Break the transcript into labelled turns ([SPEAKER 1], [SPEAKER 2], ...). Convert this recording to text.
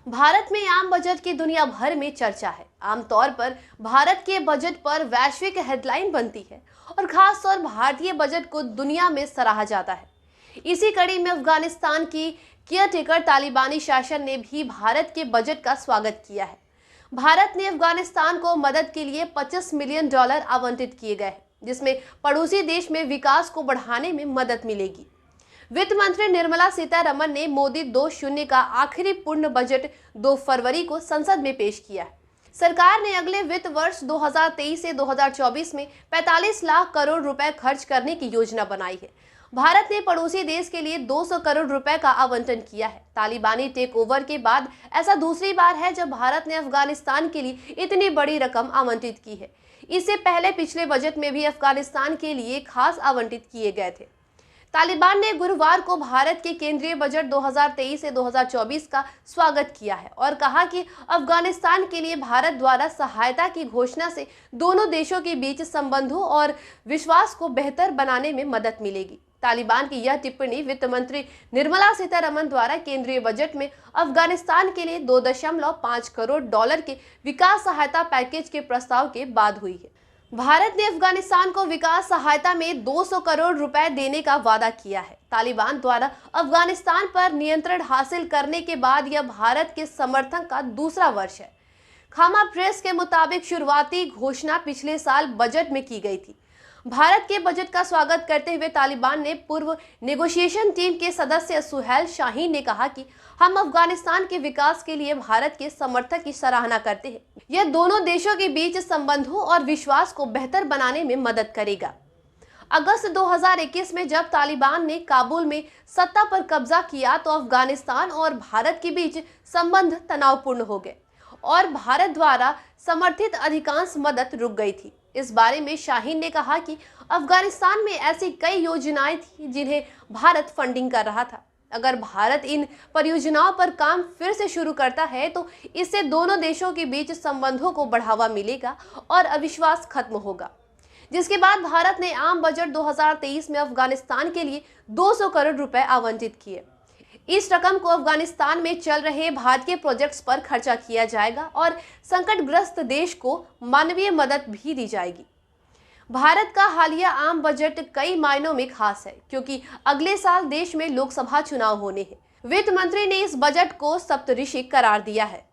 [SPEAKER 1] भारत में आम बजट की दुनिया भर में चर्चा है। आमतौर पर भारत के बजट पर वैश्विक हेडलाइन बनती है और खासतौर भारतीय बजट को दुनिया में सराहा जाता है। इसी कड़ी में अफगानिस्तान की केयरटेकर तालिबानी शासन ने भी भारत के बजट का स्वागत किया है। भारत ने अफगानिस्तान को मदद के लिए $25 मिलियन आवंटित किए गए हैं, जिसमें पड़ोसी देश में विकास को बढ़ाने में मदद मिलेगी। वित्त मंत्री निर्मला सीतारमण ने मोदी 2.0 का आखिरी पूर्ण बजट 2 फरवरी को संसद में पेश किया है। सरकार ने अगले वित्त वर्ष 2023 से 2024 में 45 लाख करोड़ रुपए खर्च करने की योजना बनाई है। भारत ने पड़ोसी देश के लिए 200 करोड़ रुपए का आवंटन किया है। तालिबानी टेक ओवर के बाद ऐसा दूसरी बार है जब भारत ने अफगानिस्तान के लिए इतनी बड़ी रकम आवंटित की है। इससे पहले पिछले बजट में भी अफगानिस्तान के लिए खास आवंटित किए गए थे। तालिबान ने गुरुवार को भारत के केंद्रीय बजट 2023 से 2024 का स्वागत किया है और कहा कि अफगानिस्तान के लिए भारत द्वारा सहायता की घोषणा से दोनों देशों के बीच संबंधों और विश्वास को बेहतर बनाने में मदद मिलेगी। तालिबान की यह टिप्पणी वित्त मंत्री निर्मला सीतारमण द्वारा केंद्रीय बजट में अफगानिस्तान के लिए $2.5 करोड़ के विकास सहायता पैकेज के प्रस्ताव के बाद हुई है। भारत ने अफगानिस्तान को विकास सहायता में 200 करोड़ रुपए देने का वादा किया है। तालिबान द्वारा अफगानिस्तान पर नियंत्रण हासिल करने के बाद यह भारत के समर्थन का दूसरा वर्ष है। खामा प्रेस के मुताबिक शुरुआती घोषणा पिछले साल बजट में की गई थी। भारत के बजट का स्वागत करते हुए तालिबान ने पूर्व नेगोशिएशन टीम के सदस्य सुहेल शाहीन ने कहा कि हम अफगानिस्तान के विकास के लिए भारत के समर्थन की सराहना करते हैं। यह दोनों देशों के बीच संबंधों और विश्वास को बेहतर बनाने में मदद करेगा। अगस्त 2021 में जब तालिबान ने काबुल में सत्ता पर कब्जा किया तो अफगानिस्तान और भारत के बीच संबंध तनावपूर्ण हो गए और भारत द्वारा समर्थित अधिकांश मदद रुक गई थी। इस बारे में शाहीन ने कहा कि अफगानिस्तान में ऐसी कई योजनाएं थी जिन्हें भारत फंडिंग कर रहा था। अगर भारत इन परियोजनाओं पर काम फिर से शुरू करता है तो इससे दोनों देशों के बीच संबंधों को बढ़ावा मिलेगा और अविश्वास खत्म होगा। जिसके बाद भारत ने आम बजट 2023 में अफगानिस्तान के लिए 200 करोड़ रुपए आवंटित किए। इस रकम को अफगानिस्तान में चल रहे भारतीय प्रोजेक्ट्स पर खर्चा किया जाएगा और संकटग्रस्त देश को मानवीय मदद भी दी जाएगी। भारत का हालिया आम बजट कई मायनों में खास है क्योंकि अगले साल देश में लोकसभा चुनाव होने हैं। वित्त मंत्री ने इस बजट को सप्तऋषि करार दिया है।